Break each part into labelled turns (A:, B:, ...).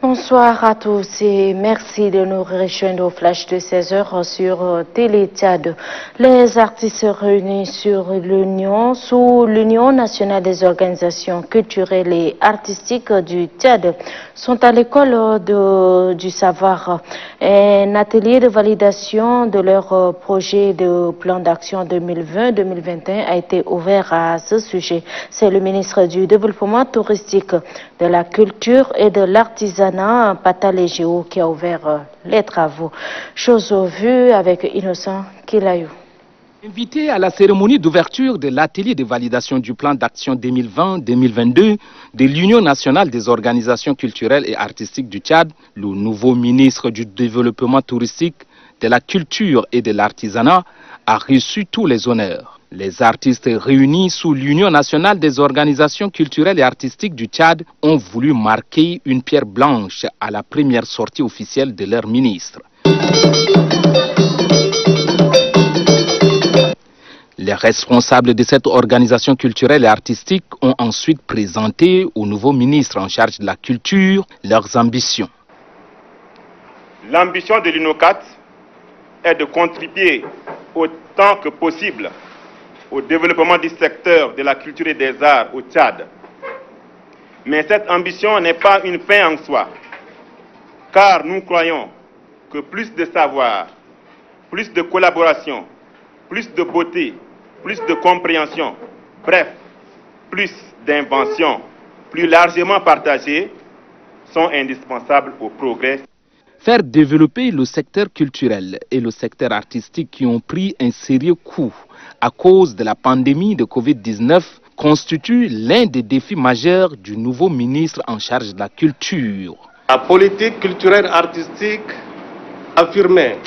A: Bonsoir à tous et merci de nous rejoindre au flash de 16h sur Télé Tchad. Les artistes réunis sous l'Union nationale des organisations culturelles et artistiques du Tchad sont à l'école du savoir. Un atelier de validation de leur projet de plan d'action 2020-2021 a été ouvert à ce sujet. C'est le ministre du Développement touristique, de la culture et de l'artisanat, Patal Géo, qui a ouvert les travaux. Chose vue avec Innocent Kilayou.
B: Invité à la cérémonie d'ouverture de l'atelier de validation du plan d'action 2020-2022 de l'Union nationale des organisations culturelles et artistiques du Tchad, le nouveau ministre du Développement touristique, de la culture et de l'artisanat a reçu tous les honneurs. Les artistes réunis sous l'Union nationale des organisations culturelles et artistiques du Tchad ont voulu marquer une pierre blanche à la première sortie officielle de leur ministre. Les responsables de cette organisation culturelle et artistique ont ensuite présenté au nouveau ministre en charge de la culture leurs ambitions.
C: L'ambition de l'UNOCAT est de contribuer autant que possible au développement du secteur de la culture et des arts au Tchad. Mais cette ambition n'est pas une fin en soi, car nous croyons que plus de savoir, plus de collaboration, plus de beauté, plus de compréhension, bref, plus d'invention, plus largement partagées, sont indispensables au progrès.
B: Faire développer le secteur culturel et le secteur artistique qui ont pris un sérieux coup à cause de la pandémie de Covid-19 constitue l'un des défis majeurs du nouveau ministre en charge de la culture.
D: La politique culturelle artistique affirmée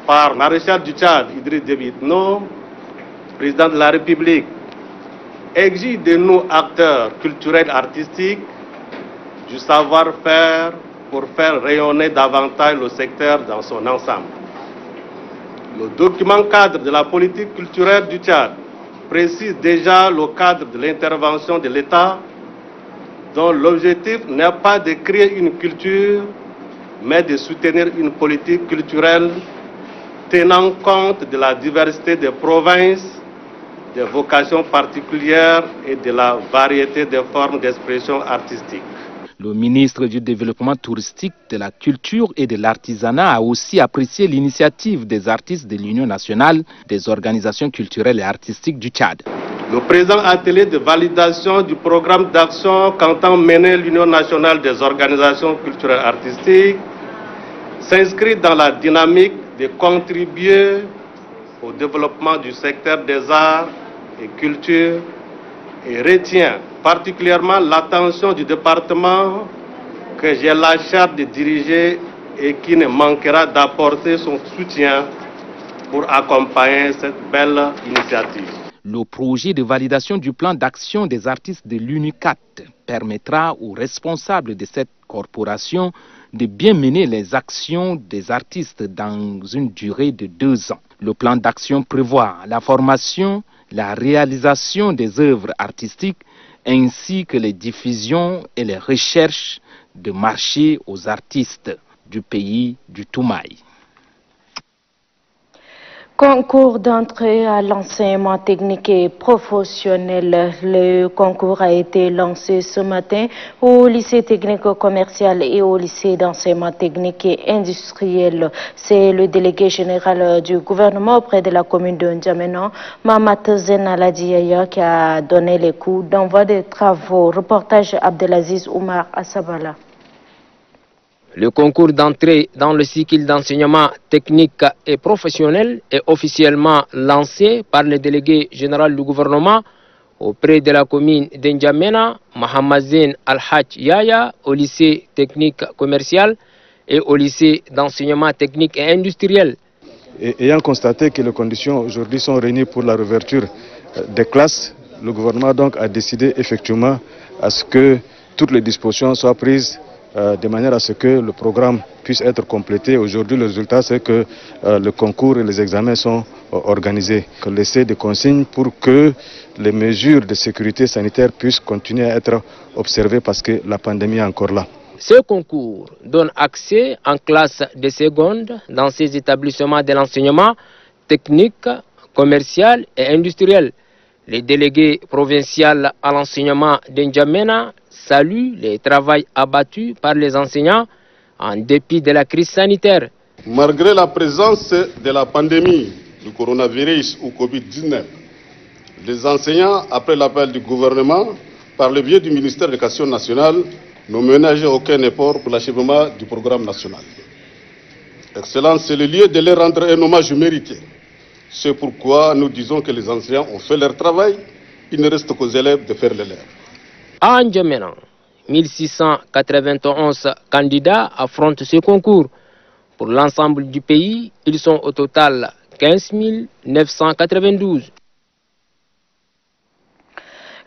D: par le maréchal du Tchad, Idriss Déby Itno, président de la République, exige de nous, acteurs culturels artistiques, du savoir-faire pour faire rayonner davantage le secteur dans son ensemble. Le document cadre de la politique culturelle du Tchad précise déjà le cadre de l'intervention de l'État, dont l'objectif n'est pas de créer une culture, mais de soutenir une politique culturelle tenant compte de la diversité des provinces, des vocations particulières et de la variété des formes d'expression artistique.
B: Le ministre du Développement touristique, de la culture et de l'artisanat a aussi apprécié l'initiative des artistes de l'Union nationale des organisations culturelles et artistiques du Tchad.
D: Le présent atelier de validation du programme d'action qu'entend mener l'Union nationale des organisations culturelles et artistiques s'inscrit dans la dynamique de contribuer au développement du secteur des arts et culture et retient particulièrement l'attention du département que j'ai la charge de diriger et qui ne manquera d'apporter son soutien pour accompagner cette belle initiative.
B: Le projet de validation du plan d'action des artistes de l'UNICAT permettra aux responsables de cette corporation de bien mener les actions des artistes dans une durée de 2 ans. Le plan d'action prévoit la formation, la réalisation des œuvres artistiques ainsi que les diffusions et les recherches de marché aux artistes du pays du Toumaï.
A: Concours d'entrée à l'enseignement technique et professionnel. Le concours a été lancé ce matin au lycée technique commercial et au lycée d'enseignement technique et industriel. C'est le délégué général du gouvernement auprès de la commune de N'Djamena, Mahamat Zenaladiaya, qui a donné les coups d'envoi des travaux. Reportage Abdelaziz Oumar Assabala.
E: Le concours d'entrée dans le cycle d'enseignement technique et professionnel est officiellement lancé par le délégué général du gouvernement auprès de la commune d'N'Djamena, Mohamed Al-Haj Yaya, au lycée technique commercial et au lycée d'enseignement technique et industriel.
F: Ayant constaté que les conditions aujourd'hui sont réunies pour la réouverture des classes, le gouvernement donc a décidé effectivement à ce que toutes les dispositions soient prises de manière à ce que le programme puisse être complété. Aujourd'hui, le résultat, c'est que le concours et les examens sont organisés. On laisse des consignes pour que les mesures de sécurité sanitaire puissent continuer à être observées parce que la pandémie est encore là.
E: Ce concours donne accès en classe de seconde dans ces établissements de l'enseignement technique, commercial et industriel. Le délégué provincial à l'enseignement d'Njamena salue les travaux abattus par les enseignants en dépit de la crise sanitaire.
G: Malgré la présence de la pandémie du coronavirus ou Covid-19, les enseignants, après l'appel du gouvernement, par le biais du ministère de l'Éducation nationale, n'ont ménagé aucun effort pour l'achèvement du programme national. Excellence, c'est le lieu de leur rendre un hommage mérité. C'est pourquoi nous disons que les enseignants ont fait leur travail, il ne reste qu'aux élèves de faire le leur.
E: À N'Djamena, 1691 candidats affrontent ce concours. Pour l'ensemble du pays, ils sont au total 15 992.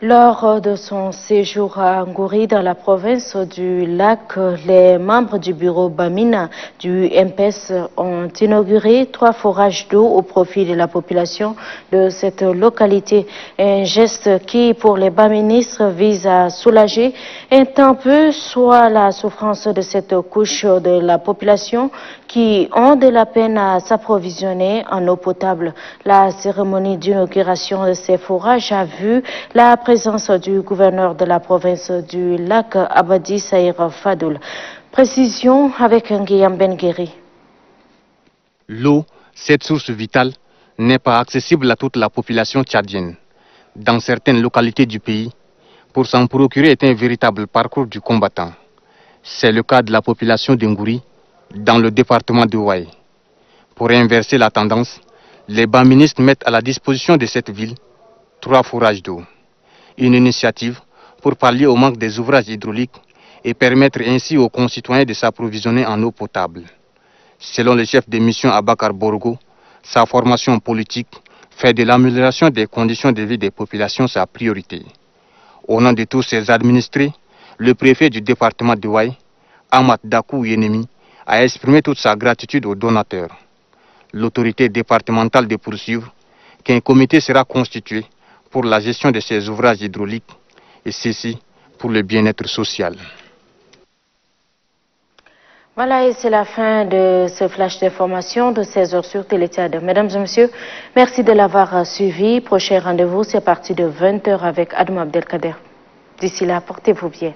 A: Lors de son séjour à Ngouri dans la province du Lac, les membres du bureau Bamina du MPS ont inauguré 3 forages d'eau au profit de la population de cette localité. Un geste qui, pour les baministres, vise à soulager un tant peu soit la souffrance de cette couche de la population qui ont de la peine à s'approvisionner en eau potable. La cérémonie d'inauguration de ces forages a vu la présence du gouverneur de la province du Lac, Abadi Saïr Fadoul. Précision avec Guillaume Bengueri.
B: L'eau, cette source vitale, n'est pas accessible à toute la population tchadienne. Dans certaines localités du pays, pour s'en procurer est un véritable parcours du combattant. C'est le cas de la population d'Ngouri, dans le département de Ouaï. Pour inverser la tendance, les baministres mettent à la disposition de cette ville 3 forages d'eau. Une initiative pour pallier au manque des ouvrages hydrauliques et permettre ainsi aux concitoyens de s'approvisionner en eau potable. Selon le chef de mission Abakar Borgo, sa formation politique fait de l'amélioration des conditions de vie des populations sa priorité. Au nom de tous ses administrés, le préfet du département de Ouaï, Ahmad Dakou Yenemi, a exprimé toute sa gratitude aux donateurs. L'autorité départementale de poursuivre qu'un comité sera constitué pour la gestion de ces ouvrages hydrauliques et ceci pour le bien-être social.
A: Voilà, et c'est la fin de ce flash d'information de 16h sur Télé Tchad. Mesdames et messieurs, merci de l'avoir suivi. Prochain rendez-vous, c'est parti de 20h avec Adam Abdelkader. D'ici là, portez-vous bien.